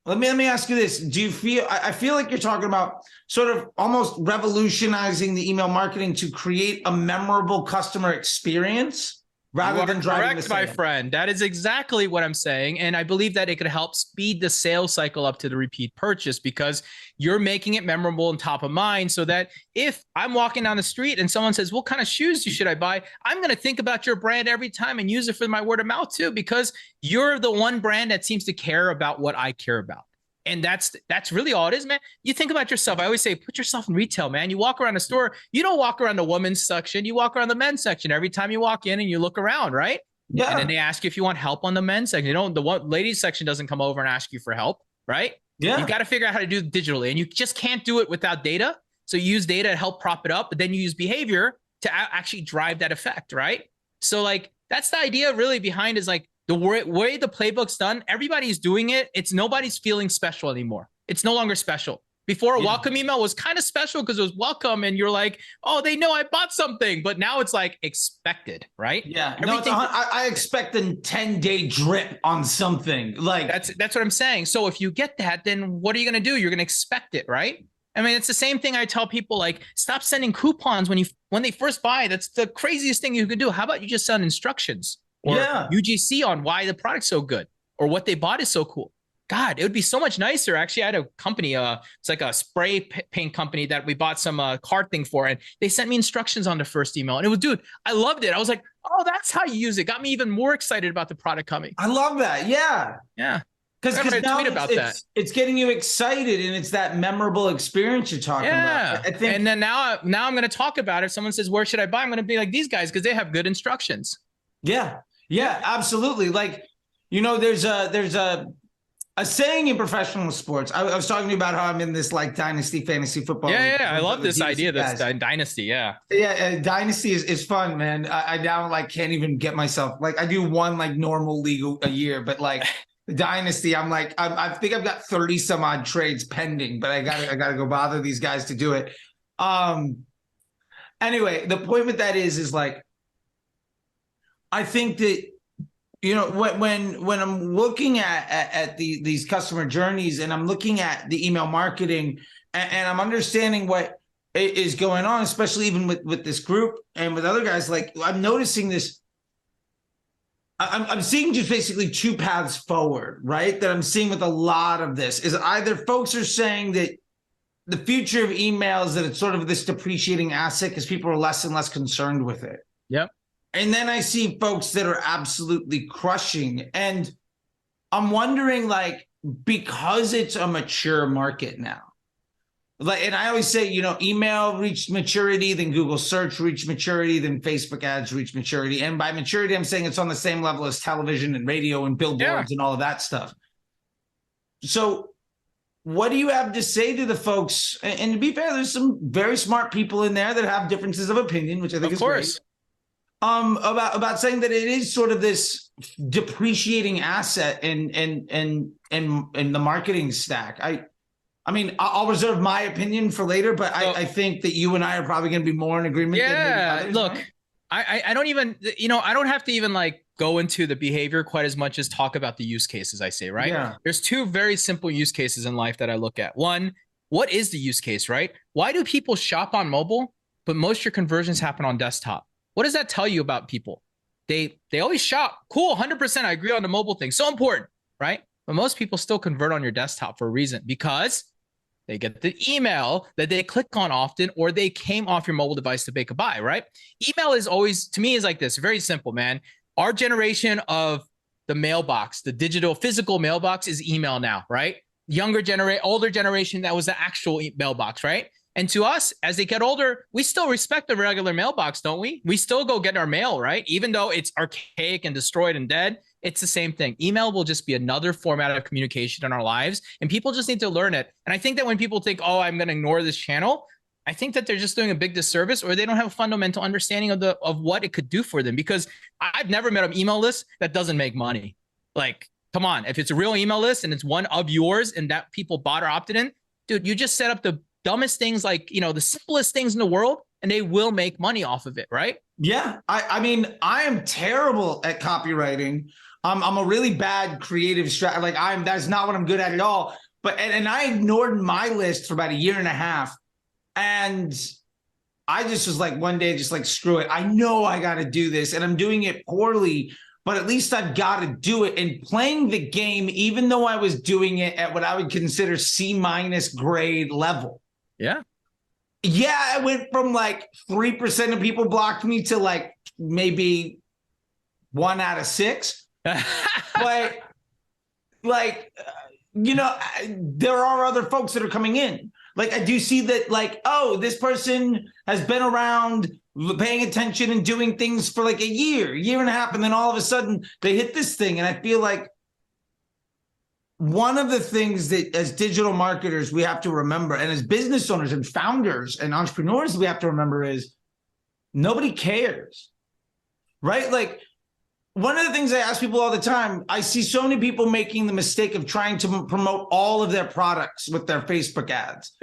let me ask you this. Do you feel, I feel like you're talking about sort of almost revolutionizing the email marketing to create a memorable customer experience rather than driving the correct, sale. my friend. That is exactly what I'm saying. And I believe that it could help speed the sales cycle up to the repeat purchase because you're making it memorable and top of mind so that if I'm walking down the street and someone says, what kind of shoes should I buy? I'm going to think about your brand every time and use it for my word of mouth too, because you're the one brand that seems to care about what I care about. And that's really all it is, man. You think about yourself. I always say, put yourself in retail, man. You walk around the store. You don't walk around the women's section. You walk around the men's section every time you walk in and you look around, right? Yeah. And then they ask you if you want help on the men's section. The ladies section doesn't come over and ask you for help, right? Yeah. You got to figure out how to do it digitally, and you just can't do it without data. So you use data to help prop it up, but then you use behavior to actually drive that effect, right? So like that's the idea really behind is like, the way the playbook's done, everybody's doing it. It's nobody's feeling special anymore. It's no longer special. Before, a welcome email was kind of special because it was welcome and you're like, oh, they know I bought something. But now it's like expected, right? Yeah. Everything. No, I expect a 10-day drip on something. Like that's what I'm saying. So if you get that, then what are you going to do? You're going to expect it, right? I mean, it's the same thing I tell people, like, stop sending coupons when they first buy. That's the craziest thing you could do. How about you just send instructions? Or UGC on why the product's so good or what they bought is so cool. God, it would be so much nicer. Actually, I had a company, it's like a spray paint company that we bought some card thing for, and they sent me instructions on the first email. And it was, dude, I loved it. I was like, oh, that's how you use it. Got me even more excited about the product coming. I love that. Yeah. Yeah. Because now it's getting you excited and it's that memorable experience you're talking about. I think, and then now I'm going to talk about it. If someone says, where should I buy? I'm going to be like these guys because they have good instructions. Yeah. Yeah, absolutely. Like, you know, there's a saying in professional sports. I was talking to you about how I'm in this like dynasty fantasy football. Yeah. I love this idea. This dynasty. Yeah. Yeah. Dynasty is fun, man. I now like can't even get myself like I do one like normal league a year, but like the dynasty, I'm like I think I've got 30 some odd trades pending, but I gotta go bother these guys to do it. Anyway, the point with that is like. I think that, you know, when I'm looking at these customer journeys and I'm looking at the email marketing and I'm understanding what is going on, especially even with this group and with other guys, like I'm noticing this. I'm seeing just basically two paths forward, right? That I'm seeing with a lot of this is either folks are saying that the future of emails, that it's sort of this depreciating asset because people are less and less concerned with it. Yep. And then I see folks that are absolutely crushing. And I'm wondering, like, because it's a mature market now, like, and I always say, you know, email reached maturity, then Google search reached maturity, then Facebook ads reached maturity. And by maturity, I'm saying it's on the same level as television and radio and billboards and all of that stuff. So what do you have to say to the folks? And to be fair, there's some very smart people in there that have differences of opinion, which I think is great. About saying that it is sort of this depreciating asset in the marketing stack. I mean, I'll reserve my opinion for later, but I think that you and I are probably going to be more in agreement. Yeah, than look, right? I don't even, you know, I don't have to even like go into the behavior quite as much as talk about the use cases, I say, right? Yeah. There's two very simple use cases in life that I look at. One, what is the use case, right? Why do people shop on mobile, but most of your conversions happen on desktop? What does that tell you about people? They always shop. Cool, 100%. I agree on the mobile thing. So important, right? But most people still convert on your desktop for a reason, because they get the email that they click on often, or they came off your mobile device to make a buy, right? Email is always, to me, is like this. Very simple, man. Our generation of the mailbox, the digital physical mailbox is email now, right? Older generation, that was the actual mailbox, right? And to us, as they get older, we still respect the regular mailbox, don't we? We still go get our mail, right? Even though it's archaic and destroyed and dead, it's the same thing. Email will just be another format of communication in our lives, and people just need to learn it. And I think that when people think, oh, I'm going to ignore this channel, I think that they're just doing a big disservice, or they don't have a fundamental understanding of what it could do for them. Because I've never met an email list that doesn't make money. Like, come on, if it's a real email list and it's one of yours and that people bought or opted in, dude, you just set up the dumbest things, like, you know, the simplest things in the world, and they will make money off of it, right? Yeah. I mean, I am terrible at copywriting. I'm a really bad creative like that's not what I'm good at all. But and I ignored my list for about a year and a half. And I just was like one day, just like, screw it. I know I got to do this, and I'm doing it poorly, but at least I've got to do it. And playing the game, even though I was doing it at what I would consider C- grade level. Yeah. Yeah, I went from like 3% of people blocked me to like maybe 1 out of 6. But like, there are other folks that are coming in. Like, I do see that, like, oh, this person has been around paying attention and doing things for like a year and a half. And then all of a sudden they hit this thing. And I feel like one of the things that as digital marketers, we have to remember, and as business owners and founders and entrepreneurs, we have to remember is nobody cares, right? Like, one of the things I ask people all the time, I see so many people making the mistake of trying to promote all of their products with their Facebook ads.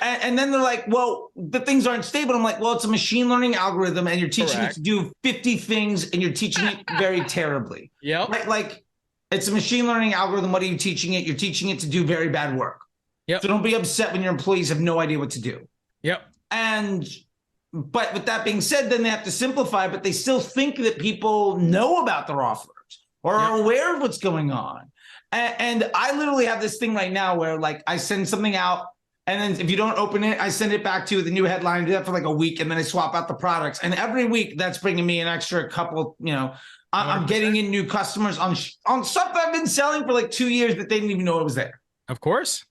And then they're like, well, the things aren't stable. I'm like, well, it's a machine learning algorithm and you're teaching it to do 50 things and you're teaching it very terribly. Yeah. Right? Like, it's a machine learning algorithm. What are you teaching it? You're teaching it to do very bad work. Yep. So don't be upset when your employees have no idea what to do. Yep. But with that being said, then they have to simplify, but they still think that people know about their offers or are aware of what's going on. And I literally have this thing right now where like I send something out and then if you don't open it, I send it back to you with a new headline. I do that for like a week and then I swap out the products. And every week that's bringing me an extra couple, I'm getting in new customers on stuff that I've been selling for like 2 years that they didn't even know it was there. Of course.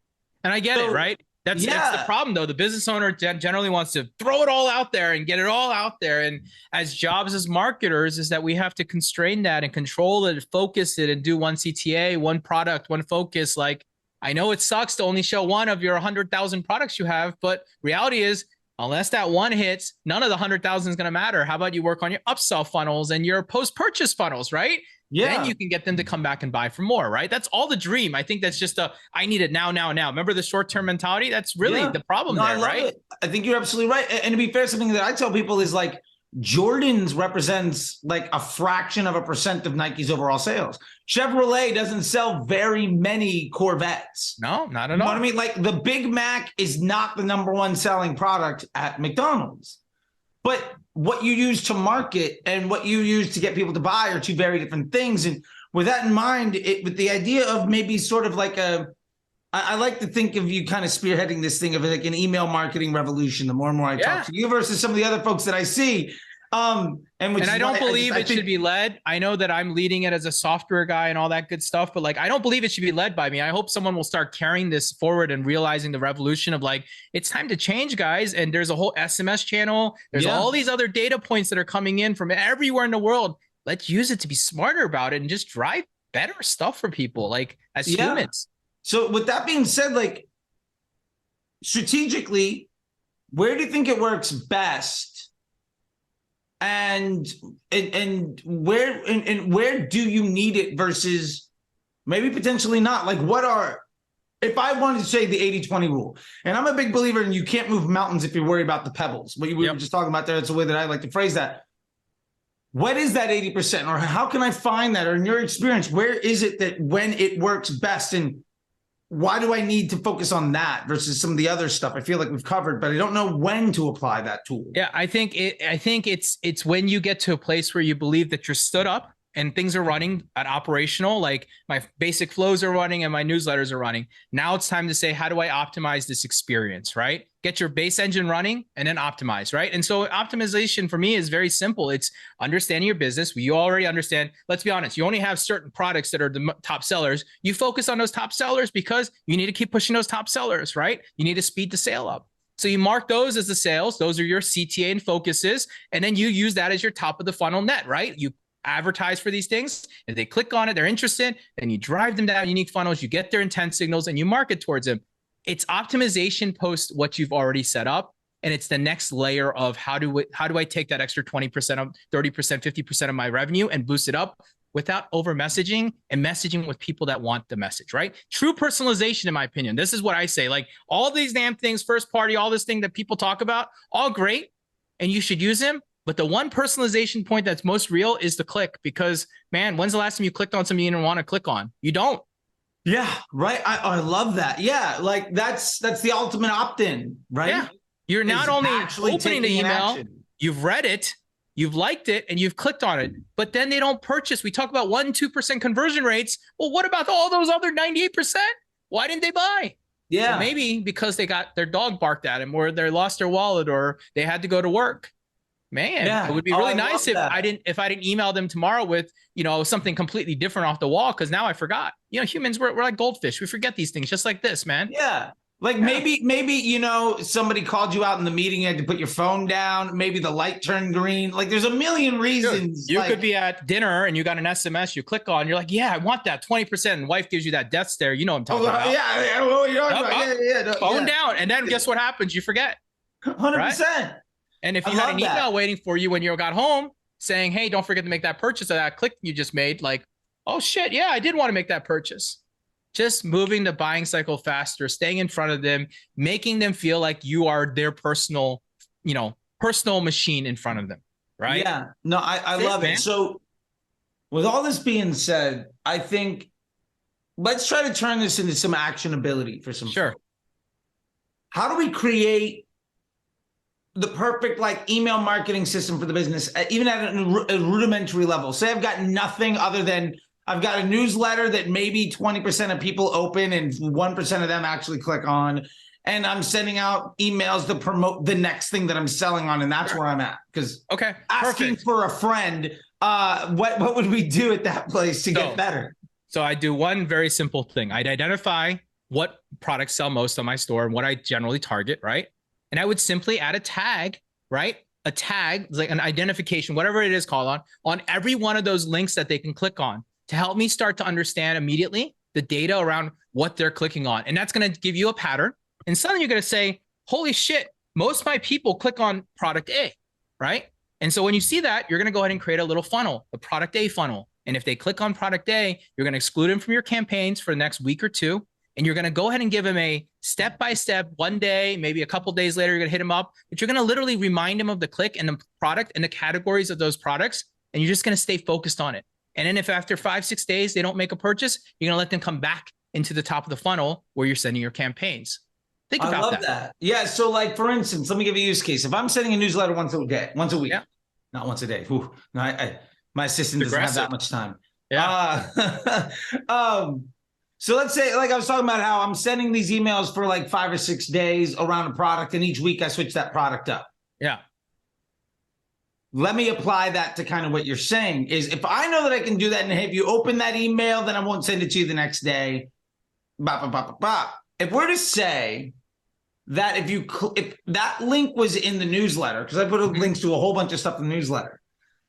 And I get it, right? That's the problem, though. The business owner generally wants to throw it all out there and get it all out there. And as jobs as marketers is that we have to constrain that and control it, focus it, and do one CTA, one product, one focus. Like, I know it sucks to only show one of your 100,000 products you have, but reality is, unless that one hits, none of the 100,000 is going to matter. How about you work on your upsell funnels and your post-purchase funnels, right? Yeah. Then you can get them to come back and buy for more, right? That's all the dream. I think that's just I need it now. Remember the short-term mentality? That's really the problem there, right? It. I think you're absolutely right. And to be fair, something that I tell people is like, Jordan's represents like a fraction of a percent of Nike's overall sales. Chevrolet doesn't sell very many Corvettes. No, not at all. You know what I mean? Like the Big Mac is not the #1 selling product at McDonald's. But what you use to market and what you use to get people to buy are two very different things. And with that in mind, with the idea of maybe sort of like I like to think of you kind of spearheading this thing of like an email marketing revolution. The more and more I talk to you versus some of the other folks that I see. And I don't believe it should be led. I know that I'm leading it as a software guy and all that good stuff, but like, I don't believe it should be led by me. I hope someone will start carrying this forward and realizing the revolution of like, it's time to change, guys. And there's a whole SMS channel. There's all these other data points that are coming in from everywhere in the world. Let's use it to be smarter about it and just drive better stuff for people, like as humans. So with that being said, like strategically, where do you think it works best? And where do you need it versus maybe potentially not? Like if I wanted to say the 80-20 rule, and I'm a big believer in you can't move mountains if you're worried about the pebbles. What we were just talking about there, that's the way that I like to phrase that. What is that 80%? Or how can I find that? Or in your experience, where is it that when it works best? And why do I need to focus on that versus some of the other stuff I feel like we've covered, but I don't know when to apply that tool? Yeah, I think it's when you get to a place where you believe that you're stood up and things are running at operational, like my basic flows are running and my newsletters are running. Now it's time to say, how do I optimize this experience, right? Get your base engine running and then optimize, right? And so optimization for me is very simple. It's understanding your business. You already understand. Let's be honest. You only have certain products that are the top sellers. You focus on those top sellers because you need to keep pushing those top sellers, right? You need to speed the sale up. So you mark those as the sales. Those are your CTA and focuses. And then you use that as your top of the funnel net, right? You advertise for these things. If they click on it, they're interested, and you drive them down unique funnels, you get their intent signals and you market towards them. It's optimization post what you've already set up. And it's the next layer of how do I take that extra 20%, 30%, 50% of my revenue and boost it up without over messaging and messaging with people that want the message, right? True personalization, in my opinion. This is what I say, like all these damn things, first party, all this thing that people talk about, all great. And you should use them. But the one personalization point that's most real is the click, because man, when's the last time you clicked on something you didn't want to click on? You don't. Yeah, right. I love that. Yeah, like that's the ultimate opt-in, right? Yeah. You're not only opening the email, you've read it, you've liked it, and you've clicked on it, but then they don't purchase. We talk about 1-2% conversion rates. Well, what about all those other 98%? Why didn't they buy? Yeah. Well, maybe because they got their dog barked at them, or they lost their wallet, or they had to go to work. Man, yeah. It would be really nice if I didn't email them tomorrow with, something completely different off the wall, because now I forgot. Humans, we're like goldfish. We forget these things just like this, man. Yeah. Like maybe, somebody called you out in the meeting, you had to put your phone down. Maybe the light turned green. Like there's a million reasons. Dude, you could be at dinner and you got an SMS, you click on, you're like, yeah, I want that 20%. And wife gives you that death stare. You know what I'm talking about. Yeah. Phone down. And then guess what happens? You forget. 100%. Right? And if you had an email waiting for you when you got home saying, hey, don't forget to make that purchase of that click you just made, like, oh shit, yeah, I did want to make that purchase. Just moving the buying cycle faster, staying in front of them, making them feel like you are their personal machine in front of them, right? Yeah, no, I love it. So with all this being said, I think let's try to turn this into some actionability for some. Sure. Folks. How do we create the perfect email marketing system for the business, even at a rudimentary level? Say I've got nothing other than I've got a newsletter that maybe 20% of people open and 1% of them actually click on. And I'm sending out emails to promote the next thing that I'm selling on. And that's where I'm at. Because asking for a friend, what would we do at that place to get better? So I do one very simple thing. I'd identify what products sell most on my store and what I generally target, right? And I would simply add a tag, right? A tag, like an identification, whatever it is called on every one of those links that they can click on to help me start to understand immediately the data around what they're clicking on. And that's going to give you a pattern. And suddenly you're going to say, holy shit, most of my people click on product A, right? And so when you see that, you're going to go ahead and create a little funnel, a product A funnel. And if they click on product A, you're going to exclude them from your campaigns for the next week or two. And you're going to go ahead and give them a step-by-step, one day, maybe a couple days later, you're going to hit them up, but you're going to literally remind them of the click and the product and the categories of those products. And you're just going to stay focused on it. And then if after 5-6 days, they don't make a purchase, you're going to let them come back into the top of the funnel where you're sending your campaigns. Think about that. I love that. Yeah. So for instance, let me give you a use case. If I'm sending a newsletter once a week, not once a day. Whew, no, my assistant doesn't have that much time. Yeah. So let's say, I was talking about how I'm sending these emails for 5 or 6 days around a product, and each week I switch that product up. Yeah. Let me apply that to kind of what you're saying is if I know that I can do that, and if you open that email, then I won't send it to you the next day. If we're to say that if that link was in the newsletter, because I put links to a whole bunch of stuff in the newsletter,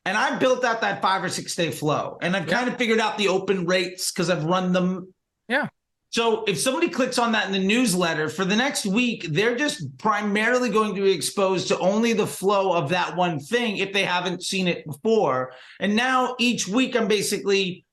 and I built out that 5 or 6 day flow, and I've kind of figured out the open rates because I've run them. Yeah. So if somebody clicks on that in the newsletter for the next week, they're just primarily going to be exposed to only the flow of that one thing if they haven't seen it before. And now each week I'm basically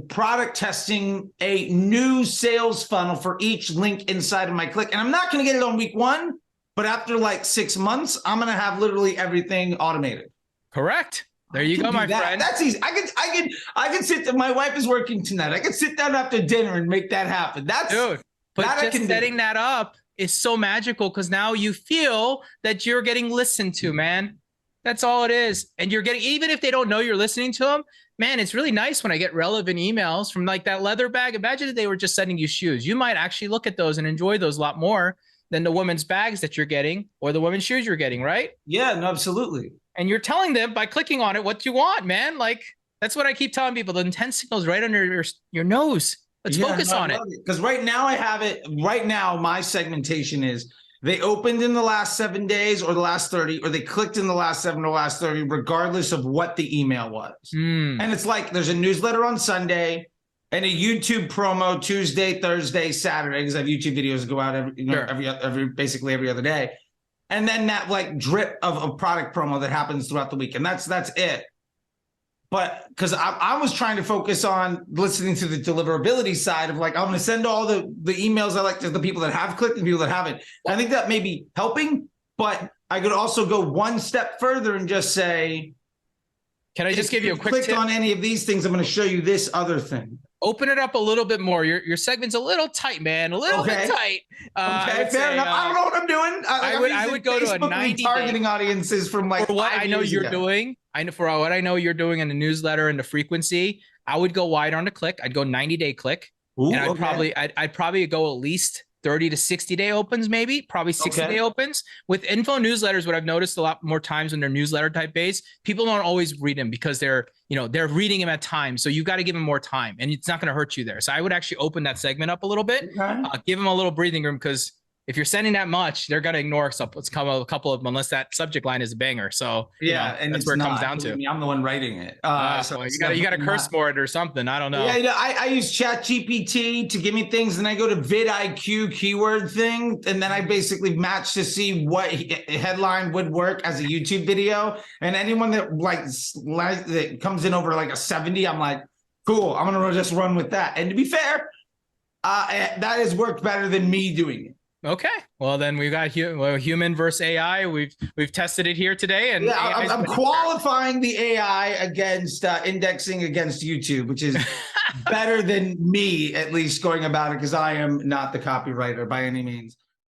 product testing a new sales funnel for each link inside of my click. And I'm not going to get it on week 1, but after 6 months, I'm going to have literally everything automated. Correct. There you go, my friend. That's easy. I can sit. My wife is working tonight. I can sit down after dinner and make that happen. Dude, but just setting that up is so magical because now you feel that you're getting listened to, man. That's all it is. And you're getting, even if they don't know you're listening to them, man, it's really nice when I get relevant emails from that leather bag. Imagine if they were just sending you shoes. You might actually look at those and enjoy those a lot more than the women's bags that you're getting or the women's shoes you're getting, right? Yeah, no, absolutely. And you're telling them by clicking on it what you want, man. That's what I keep telling people. The intent signal's right under your nose. Let's focus on it. Because right now I have it. Right now, my segmentation is they opened in the last 7 days or the last 30, or they clicked in the last 7 or the last 30, regardless of what the email was. And it's there's a newsletter on Sunday and a YouTube promo Tuesday, Thursday, Saturday, because I have YouTube videos that go out basically every other day. And then that drip of a product promo that happens throughout the week. And that's it. But because I was trying to focus on listening to the deliverability side of I'm going to send all the emails I like to the people that have clicked and people that haven't. I think that may be helping, but I could also go one step further and just say, can I just give you a quick clicked tip? on any of these things, I'm going to show you this other thing. Open it up a little bit more. Your segment's a little tight, man. A little bit tight. Okay, fair enough. I don't know what I'm doing. I would go to a 90 targeting audiences from like for what I know you're doing. I know for what I know you're doing in the newsletter and the frequency. I would go wider on the click. I'd go 90-day click, and I'd probably go at least 30 to 60-day opens, maybe probably 60-day opens. With info newsletters, what I've noticed a lot more times when they're newsletter type based, people don't always read them because they're reading them at times. So you've got to give them more time, and it's not going to hurt you there. So I would actually open that segment up a little bit, give them a little breathing room, because if you're sending that much, they're going to ignore a couple of them unless that subject line is a banger. So and that's where it comes down to. I'm the one writing it. So you got to curse for it or something. I don't know. Yeah, I use ChatGPT to give me things, and I go to vidIQ keyword thing, and then I basically match to see what headline would work as a YouTube video. And anyone that that comes in over like a 70, I'm like, cool, I'm gonna just run with that. And to be fair, that has worked better than me doing it. Okay, well then we've got human versus AI. We've tested it here today, and I'm qualifying the AI against indexing against YouTube, which is better than me at least going about it, because I am not the copywriter by any means.